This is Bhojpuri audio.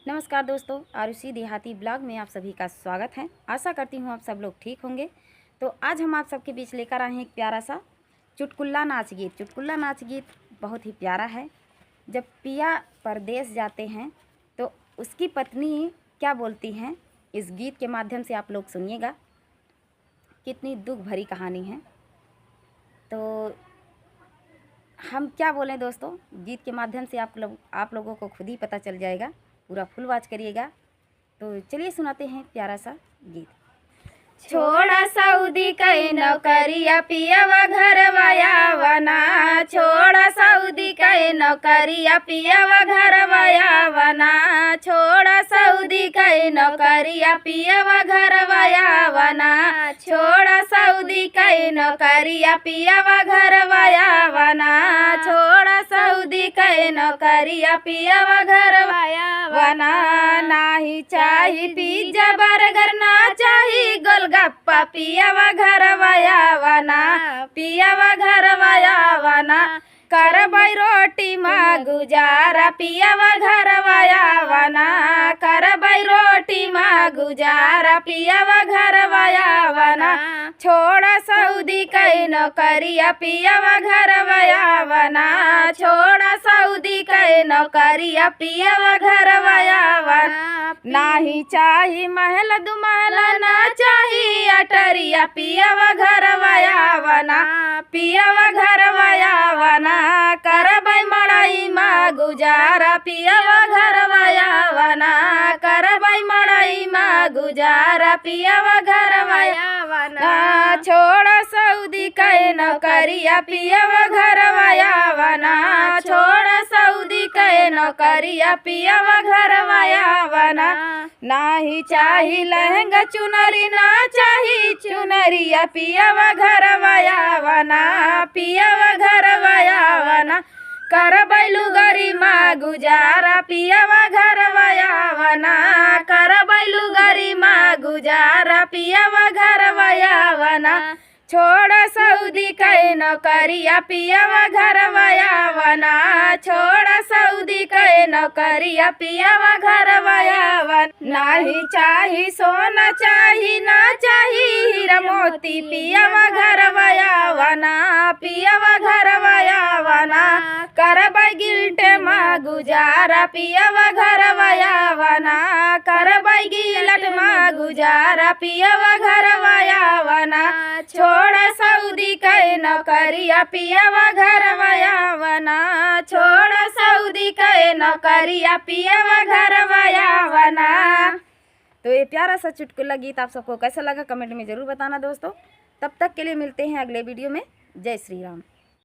नमस्कार दोस्तों, आरुषि देहाती ब्लॉग में आप सभी का स्वागत है। आशा करती हूँ आप सब लोग ठीक होंगे। तो आज हम आप सबके बीच लेकर आए हैं एक प्यारा सा चुटकुला नाच गीत। चुटकुला नाच गीत बहुत ही प्यारा है। जब पिया परदेश जाते हैं तो उसकी पत्नी क्या बोलती हैं, इस गीत के माध्यम से आप लोग सुनिएगा। कितनी दुख भरी कहानी है। तो हम क्या बोलें दोस्तों, गीत के माध्यम से आप लोगों को खुद ही पता चल जाएगा। पूरा फुल वॉच करिएगा। तो चलिए सुनाते हैं प्यारा सा गीत। छोड़ा सऊदी कई नौकरिया पियावा घरवा आवना, छोड़ा सऊदी कई नौकरिया पियावा घरवा आवना, छोड़ा सऊदी कई नौकरिया पियावा घरवा आवना, छोड़ा सऊदी कई नौकरिया पियावा घरवा आवना, छोड़ा सऊदी कई नौकरिया पियावा घरवा आवना। नाही चाही पिज्जा बर्गर, ना चाही गोलगप्पा, पियावा घरवा आवना, पियावा घरवा आवना, करबै रोटी माँ गुजारा, पियावा घरवा आवना, करबै रोटी माँ गुजारा, पियावा घरवा आवना, छोड़ा सऊदी कई नौकरिया पियावा घरवा आवना, छोड़ा सऊदी कई नौकरिया पियावा घरवा आवना। नाही चाही महल दु महला, ना चाही अटरिया, पियावा घरवा आवना, पियावा घरवा आवना, करबै मड़ई माँ गुजारा, पियावा घरवा आवना, करबै मड़ई माँ गुजारा, पियावा घरवा आवना, छोड़ा सऊदी कई नौकरिया पियावा घरवा आवना, छोड़ा सऊदी कई नौकरिया पियावा घरवा आवना। नाही चाही लहंगा चुनरी, ना चाही चुनरिया, पियावा घरवा आवना, पियावा घरवा आवना, करबै लुगरी माँ गुजारा, पियावा घरवा आवना, करबै लुगरी माँ गुजारा, पियावा घरवा आवना, छोड़ा सऊदी कई नौकरिया पियावा घरवा आवना, छोड़ा सऊदी कई नौकरिया पियावा घरवा आवना। नाही चाही सोना चाही, ना चाही हीरा मोती, पियावा घरवा आवना, पियावा घरवा आवना, करबै गिल्टे माँ गुजारा, पियावा घरवा आवना, करबै गिलट माँ गुजारा, पियावा घरवा आवना, छोड़ा सऊदी कई नौकरिया पियावा घरवा आवना, छोड़ा सऊदी कई नौकरिया पियावा घरवा आवना। तो ये प्यारा सा चुटकुला गीत आप सबको कैसा लगा कमेंट में ज़रूर बताना दोस्तों। तब तक के लिए मिलते हैं अगले वीडियो में। जय श्री राम।